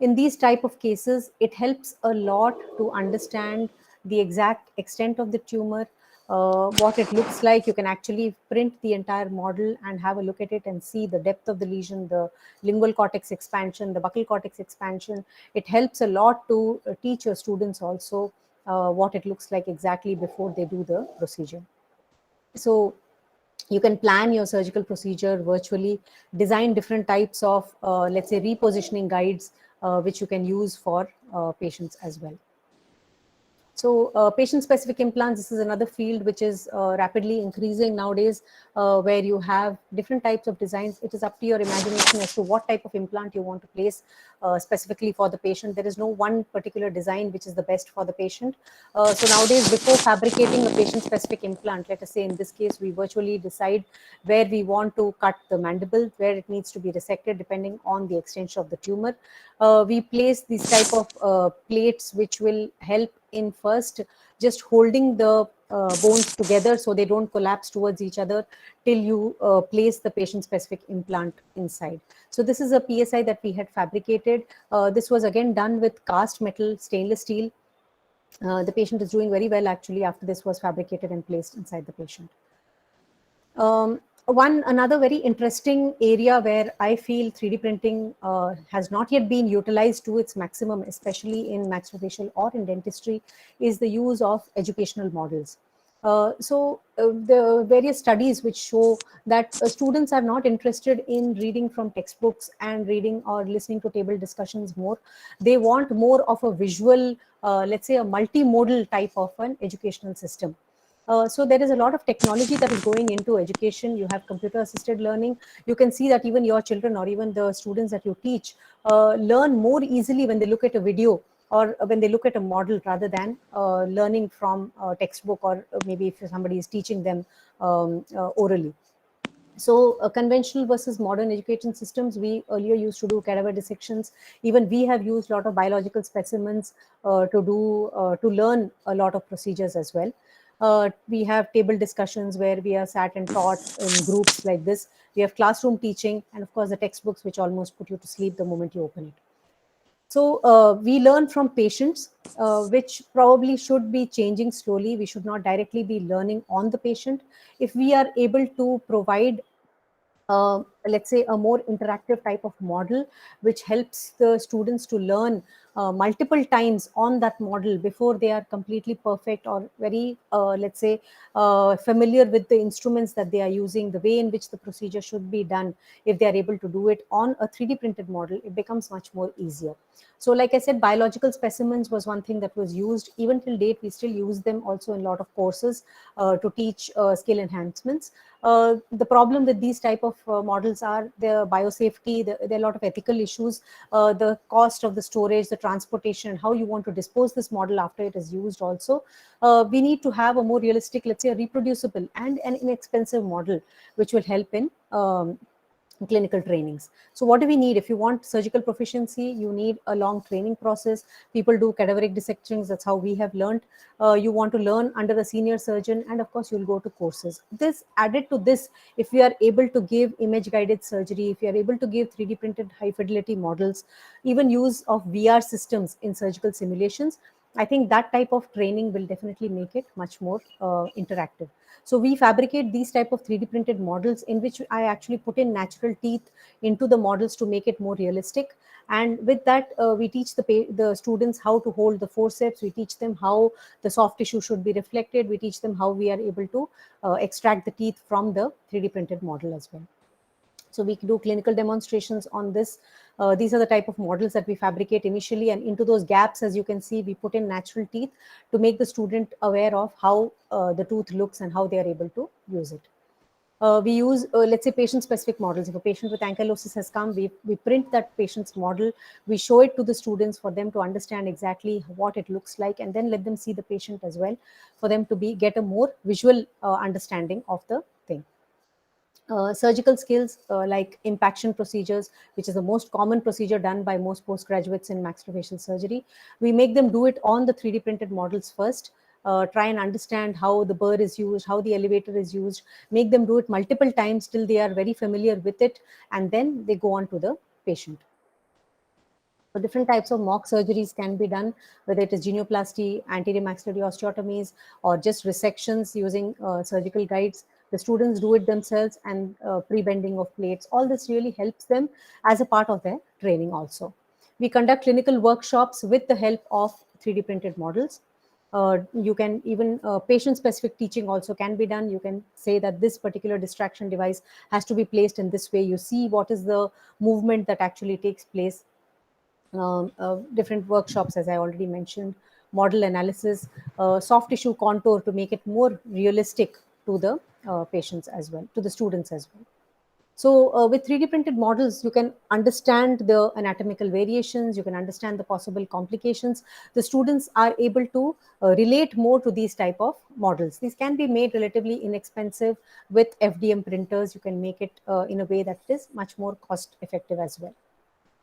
[SPEAKER 3] in these type of cases, it helps a lot to understand the exact extent of the tumor, what it looks like. You can actually print the entire model and have a look at it and see the depth of the lesion, the lingual cortex expansion, the buccal cortex expansion. It helps a lot to teach your students also what it looks like exactly before they do the procedure. So you can plan your surgical procedure virtually, design different types of, let's say, repositioning guides, which you can use for patients as well. So patient-specific implants, this is another field which is rapidly increasing nowadays, where you have different types of designs. It is up to your imagination as to what type of implant you want to place specifically for the patient. There is no one particular design which is the best for the patient. So nowadays, before fabricating a patient-specific implant, let us say in this case, we virtually decide where we want to cut the mandible, where it needs to be resected depending on the extension of the tumor. We place these type of plates which will help in first just holding the bones together so they don't collapse towards each other till you place the patient specific implant inside. So this is a PSI that we had fabricated. This was again done with cast metal stainless steel. The patient is doing very well actually after this was fabricated and placed inside the patient. Another very interesting area where I feel 3D printing has not yet been utilized to its maximum, especially in maxillofacial or in dentistry, is the use of educational models. The various studies which show that students are not interested in reading from textbooks and reading or listening to table discussions more. They want more of a visual, let's say a multimodal type of an educational system. So there is a lot of technology that is going into education. You have computer assisted learning. You can see that even your children or even the students that you teach learn more easily when they look at a video or when they look at a model rather than learning from a textbook, or maybe if somebody is teaching them orally. So conventional versus modern education systems, we earlier used to do cadaver dissections. Even we have used a lot of biological specimens to learn a lot of procedures as well. We have table discussions where we are sat and taught in groups like this. We have classroom teaching, and of course the textbooks which almost put you to sleep the moment you open it. So we learn from patients, which probably should be changing slowly. We should not directly be learning on the patient. If we are able to provide let's say a more interactive type of model which helps the students to learn multiple times on that model before they are completely perfect or very let's say familiar with the instruments that they are using, the way in which the procedure should be done. If they are able to do it on a 3D printed model, it becomes much more easier. So like I said, biological specimens was one thing that was used. Even till date, we still use them also in a lot of courses to teach skill enhancements. The problem with these type of models are the biosafety. There are a lot of ethical issues, the cost of the storage, the transportation, how you want to dispose this model after it is used also. We need to have a more realistic, let's say a reproducible and an inexpensive model which will help in clinical trainings. So what do we need? If you want surgical proficiency, you need a long training process. People do cadaveric dissections. That's how we have learned. You want to learn under a senior surgeon, and of course you'll go to courses. This added to this, if we are able to give image guided surgery, if you are able to give 3D printed high fidelity models, even use of VR systems in surgical simulations, I think that type of training will definitely make it much more interactive. So we fabricate these type of 3D printed models in which I actually put in natural teeth into the models to make it more realistic. And with that, we teach the students how to hold the forceps. We teach them how the soft tissue should be reflected. We teach them how we are able to extract the teeth from the 3D printed model as well. So we do clinical demonstrations on this. These are the type of models that we fabricate initially, and into those gaps, as you can see, we put in natural teeth to make the student aware of how the tooth looks and how they are able to use it. We use, let's say, patient-specific models. If a patient with ankylosis has come, we print that patient's model, we show it to the students for them to understand exactly what it looks like, and then let them see the patient as well, for them to get a more visual understanding of the thing. Surgical skills like impaction procedures, which is the most common procedure done by most postgraduates in maxillofacial surgery. We make them do it on the 3D printed models first, try and understand how the burr is used, how the elevator is used, make them do it multiple times till they are very familiar with it, and then they go on to the patient. So different types of mock surgeries can be done, whether it is genioplasty, anterior maxillary osteotomies, or just resections using surgical guides. The students do it themselves, and pre-bending of plates. All this really helps them as a part of their training also. We conduct clinical workshops with the help of 3D printed models. You can even patient-specific teaching also can be done. You can say that this particular distraction device has to be placed in this way. You see what is the movement that actually takes place. Different workshops, as I already mentioned. model analysis, soft tissue contour to make it more realistic to the patients as well, to the students as well. So with 3D printed models, you can understand the anatomical variations, you can understand the possible complications. The students are able to relate more to these type of models. These can be made relatively inexpensive with FDM printers. You can make it in a way that is much more cost effective as well.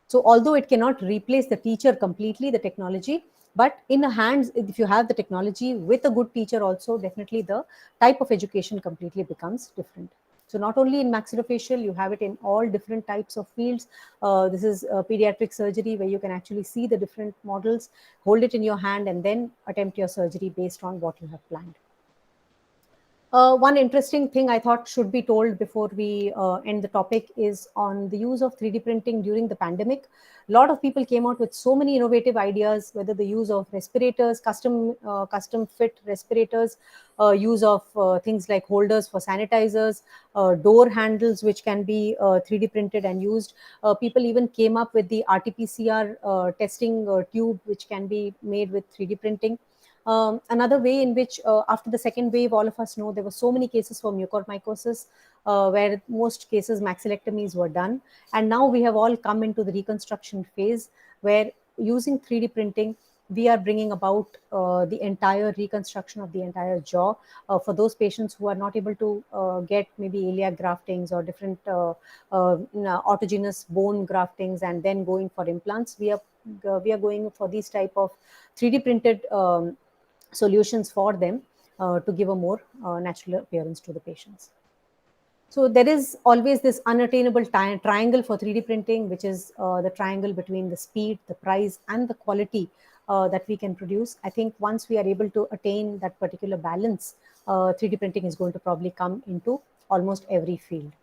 [SPEAKER 3] So although it cannot replace the teacher completely, the technology, but in the hands, if you have the technology with a good teacher also, definitely the type of education completely becomes different. So not only in maxillofacial, you have it in all different types of fields. This is pediatric surgery where you can actually see the different models, hold it in your hand, and then attempt your surgery based on what you have planned. One interesting thing I thought should be told before we end the topic is on the use of 3D printing during the pandemic. A lot of people came out with so many innovative ideas, whether the use of respirators, custom fit respirators, use of things like holders for sanitizers, door handles which can be 3D printed and used. People even came up with the RT-PCR testing tube which can be made with 3D printing. Another way in which after the second wave, all of us know there were so many cases for mucormycosis where most cases maxillectomies were done. And now we have all come into the reconstruction phase where using 3D printing, we are bringing about the entire reconstruction of the entire jaw for those patients who are not able to get maybe iliac graftings or different autogenous bone graftings and then going for implants. We are going for these type of 3D printed solutions for them to give a more natural appearance to the patients. So there is always this unattainable triangle for 3D printing, which is the triangle between the speed, the price, and the quality that we can produce. I think once we are able to attain that particular balance, 3D printing is going to probably come into almost every field.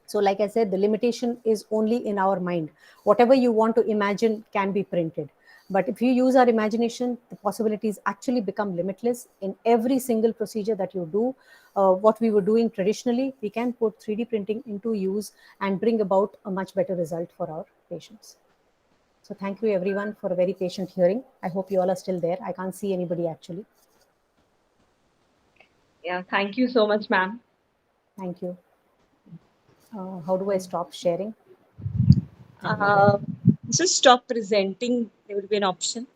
[SPEAKER 3] So like I said, the limitation is only in our mind. Whatever you want to imagine can be printed. But if you use our imagination, the possibilities actually become limitless. In every single procedure that you do, what we were doing traditionally, we can put 3D printing into use and bring about a much better result for our patients. So thank you everyone for a very patient hearing. I hope you all are still there. I can't see anybody actually.
[SPEAKER 2] Yeah, thank you so much, ma'am.
[SPEAKER 3] Thank you. How do I stop sharing?
[SPEAKER 5] Just stop presenting. There will be an option.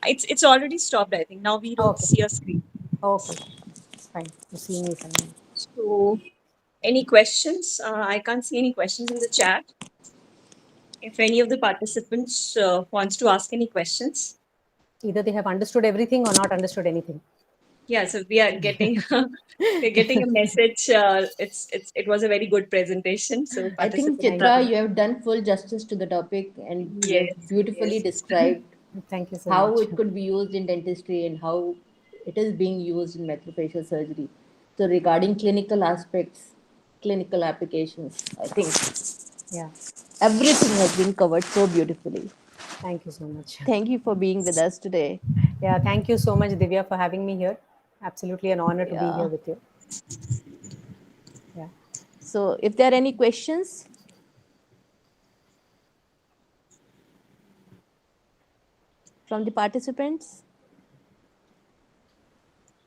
[SPEAKER 5] It's already stopped, I think. Now we don't see your screen.
[SPEAKER 3] Okay, fine. You see me fine.
[SPEAKER 5] So, any questions? I can't see any questions in the chat. If any of the participants wants to ask any questions.
[SPEAKER 3] Either they have understood everything or not understood anything.
[SPEAKER 5] Yeah, so we are getting we're getting a message. It was a very good presentation. So
[SPEAKER 1] I think,
[SPEAKER 5] participants.
[SPEAKER 1] Chitra, you have done full justice to the topic and you
[SPEAKER 5] Yes,
[SPEAKER 1] have beautifully
[SPEAKER 5] yes.
[SPEAKER 1] described
[SPEAKER 3] Thank you so
[SPEAKER 1] how
[SPEAKER 3] much.
[SPEAKER 1] it could be used in dentistry and how it is being used in maxillofacial surgery. So, regarding clinical aspects, clinical applications, I think
[SPEAKER 3] Yeah,
[SPEAKER 1] everything has been covered so beautifully.
[SPEAKER 3] thank you so much.
[SPEAKER 1] Thank you for being with us today.
[SPEAKER 3] Yeah, thank you so much, Divya, for having me here. Absolutely an honor to be
[SPEAKER 1] Yeah.
[SPEAKER 3] here with you. Yeah.
[SPEAKER 1] So, if there are any questions, from the participants,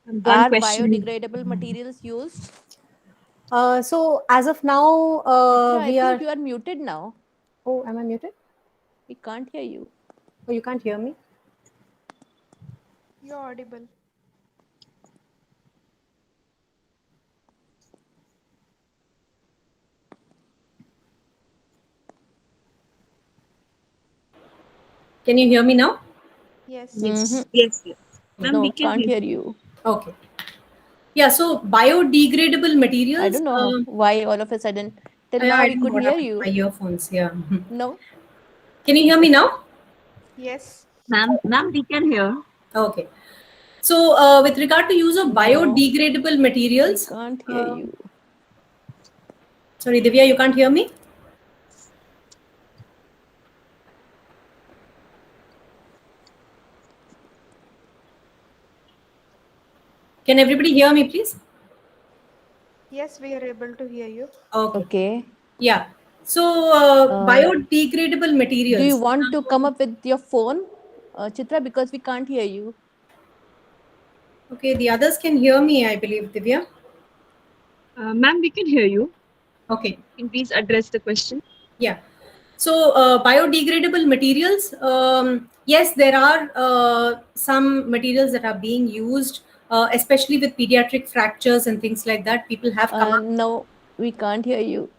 [SPEAKER 5] One
[SPEAKER 1] are
[SPEAKER 5] question.
[SPEAKER 1] biodegradable materials used?
[SPEAKER 3] So as of now,
[SPEAKER 1] Chitra, I
[SPEAKER 3] we are.
[SPEAKER 1] think you are muted now.
[SPEAKER 3] Oh, am I muted?
[SPEAKER 1] We can't hear you.
[SPEAKER 3] Oh, you can't hear me?
[SPEAKER 4] You're audible.
[SPEAKER 3] Can you hear me now?
[SPEAKER 4] Yes.
[SPEAKER 5] Yes, yes, yes. Ma'am,
[SPEAKER 1] No,
[SPEAKER 5] we can
[SPEAKER 1] can't
[SPEAKER 5] hear.
[SPEAKER 1] hear you.
[SPEAKER 3] Okay. Yeah, so biodegradable materials.
[SPEAKER 1] I don't know why all of a sudden. Till now
[SPEAKER 3] I
[SPEAKER 1] we
[SPEAKER 3] don't know
[SPEAKER 1] could
[SPEAKER 3] what
[SPEAKER 1] hear
[SPEAKER 3] happened to my
[SPEAKER 1] you.
[SPEAKER 3] earphones. Yeah.
[SPEAKER 1] No.
[SPEAKER 3] Can you hear me now?
[SPEAKER 4] Yes.
[SPEAKER 2] Ma'am, we can hear.
[SPEAKER 3] Okay. So with regard to use of
[SPEAKER 1] No.
[SPEAKER 3] biodegradable
[SPEAKER 1] We
[SPEAKER 3] materials,
[SPEAKER 1] can't hear you.
[SPEAKER 3] sorry, Divya, you can't hear me? Can everybody hear me, please?
[SPEAKER 4] Yes, we are able to hear you.
[SPEAKER 3] Okay.
[SPEAKER 1] Okay.
[SPEAKER 3] Yeah. So biodegradable materials.
[SPEAKER 1] Do you want to come up with your phone Chitra, because we can't hear you.
[SPEAKER 3] Okay, the others can hear me, I believe, Divya.
[SPEAKER 2] Ma'am, we can hear you.
[SPEAKER 3] Okay,
[SPEAKER 2] Can you please address the question?
[SPEAKER 3] yeah. So biodegradable materials, yes, there are some materials that are being used, especially with pediatric fractures and things like that. People have come up.
[SPEAKER 1] No, we can't hear you.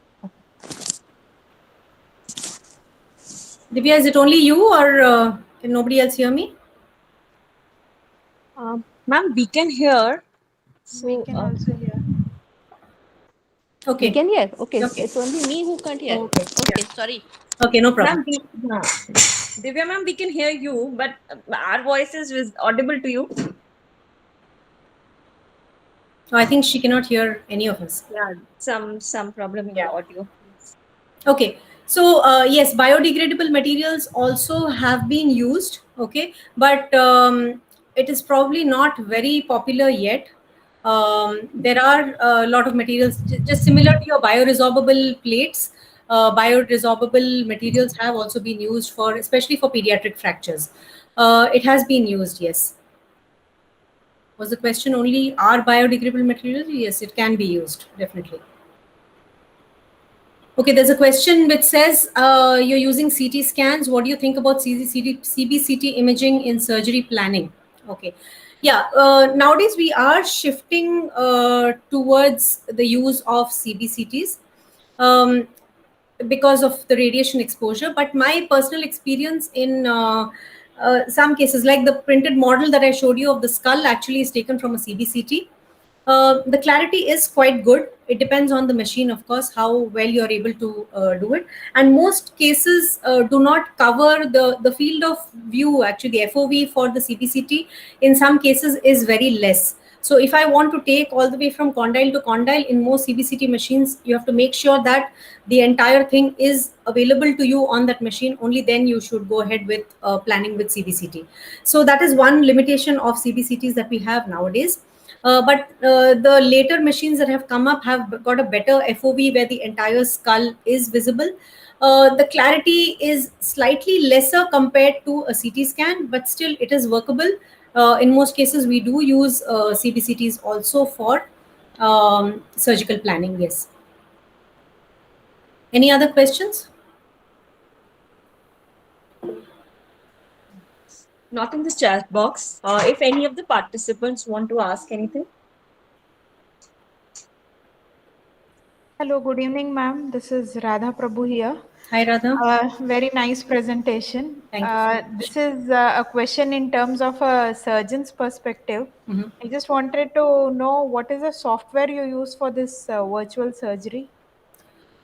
[SPEAKER 3] Divya, is it only you or can nobody else hear me?
[SPEAKER 5] Ma'am, we can hear.
[SPEAKER 4] We can also hear.
[SPEAKER 3] Okay.
[SPEAKER 1] We can hear. Okay,
[SPEAKER 3] Okay.
[SPEAKER 1] it's only me who can't hear.
[SPEAKER 3] Okay.
[SPEAKER 1] Okay, sorry.
[SPEAKER 3] Okay, no problem.
[SPEAKER 5] Ma'am, Divya ma'am, we can hear you, but our voice is audible to you.
[SPEAKER 3] So I think she cannot hear any of us.
[SPEAKER 5] Yeah, some problem in the audio.
[SPEAKER 3] Okay, so yes, biodegradable materials also have been used. Okay, but it is probably not very popular yet. There are a lot of materials just similar to your bioresorbable plates. Bioresorbable materials have also been used for, especially for pediatric fractures. It has been used, yes. Was the question only are biodegradable materials? Yes, it can be used, definitely. Okay, there's a question which says you're using CT scans. What do you think about CBCT imaging in surgery planning? Okay, yeah. Nowadays we are shifting towards the use of CBCTs because of the radiation exposure. But my personal experience in some cases, like the printed model that I showed you of the skull, actually is taken from a CBCT. The clarity is quite good. It depends on the machine, of course, how well you're able to do it. And most cases do not cover the field of view. Actually, the FOV for the CBCT in some cases is very less. So if I want to take all the way from condyle to condyle in most CBCT machines, you have to make sure that the entire thing is available to you on that machine. Only then you should go ahead with planning with CBCT. So that is one limitation of CBCTs that we have nowadays. But the later machines that have come up have got a better FOV where the entire skull is visible. The clarity is slightly lesser compared to a CT scan, but still it is workable. In most cases, we do use CBCTs also for surgical planning, yes. Any other questions?
[SPEAKER 5] Not in the chat box. If any of the participants want to ask anything.
[SPEAKER 4] Hello, good evening, ma'am. This is Radha Prabhu here.
[SPEAKER 3] Hi, Radha.
[SPEAKER 4] Very nice presentation.
[SPEAKER 3] Thank you so much.
[SPEAKER 4] This is a question in terms of a surgeon's perspective.
[SPEAKER 3] Mhm.
[SPEAKER 4] I just wanted to know what is the software you use for this virtual surgery?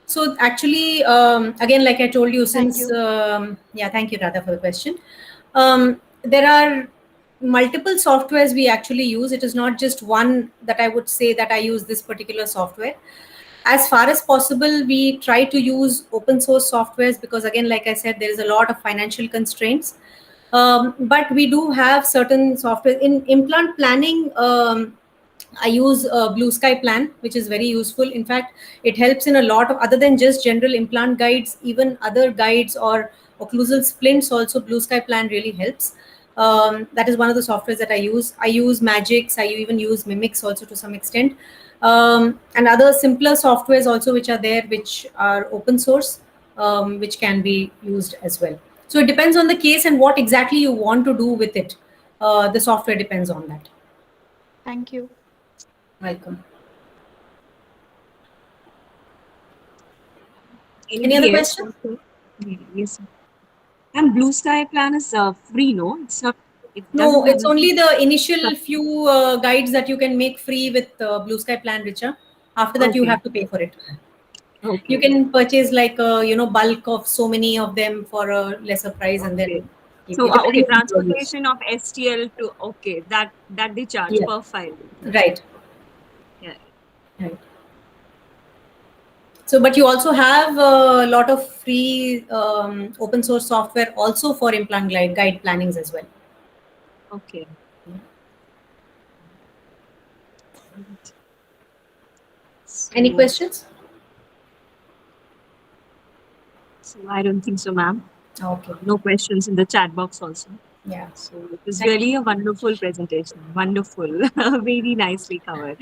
[SPEAKER 3] So actually, again, like I told you,
[SPEAKER 4] Thank
[SPEAKER 3] since,
[SPEAKER 4] you.
[SPEAKER 3] yeah, thank you, Radha, for the question. There are multiple softwares we actually use. It is not just one that I would say that I use this particular software. As far as possible, we try to use open source softwares because, again, like I said, there is a lot of financial constraints. But we do have certain software in implant planning. I use Blue Sky Plan, which is very useful. In fact, it helps in a lot of other than just general implant guides, even other guides or occlusal splints. Also, Blue Sky Plan really helps. That is one of the softwares that I use. I use Magix. I even use Mimix also to some extent, and other simpler softwares also which are there, which are open source, which can be used as well. So it depends on the case and what exactly you want to do with it. The software depends on that.
[SPEAKER 4] Thank you.
[SPEAKER 3] Welcome. Any other
[SPEAKER 5] Yes.
[SPEAKER 3] questions?
[SPEAKER 5] Yes. And Blue Sky Plan is free, no? It's not.
[SPEAKER 3] No, it's only the initial few guides that you can make free with Blue Sky Plan, Richa. After that, you
[SPEAKER 5] Okay.
[SPEAKER 3] have to pay for it.
[SPEAKER 5] Okay.
[SPEAKER 3] You can purchase like bulk of so many of them for a lesser price, and
[SPEAKER 5] Okay.
[SPEAKER 3] then
[SPEAKER 5] So
[SPEAKER 3] depending
[SPEAKER 5] okay,
[SPEAKER 3] on your use.
[SPEAKER 5] transportation of STL to that they charge
[SPEAKER 3] Yeah.
[SPEAKER 5] per file.
[SPEAKER 3] Right.
[SPEAKER 5] Yeah.
[SPEAKER 3] Right. So, but you also have a lot of free open source software also for implant guide plannings as well.
[SPEAKER 5] Okay.
[SPEAKER 3] Any questions?
[SPEAKER 5] So I don't think so, ma'am.
[SPEAKER 3] Okay.
[SPEAKER 5] No questions in the chat box also.
[SPEAKER 4] Yeah.
[SPEAKER 5] So it was really a wonderful presentation. Wonderful. Very nicely covered.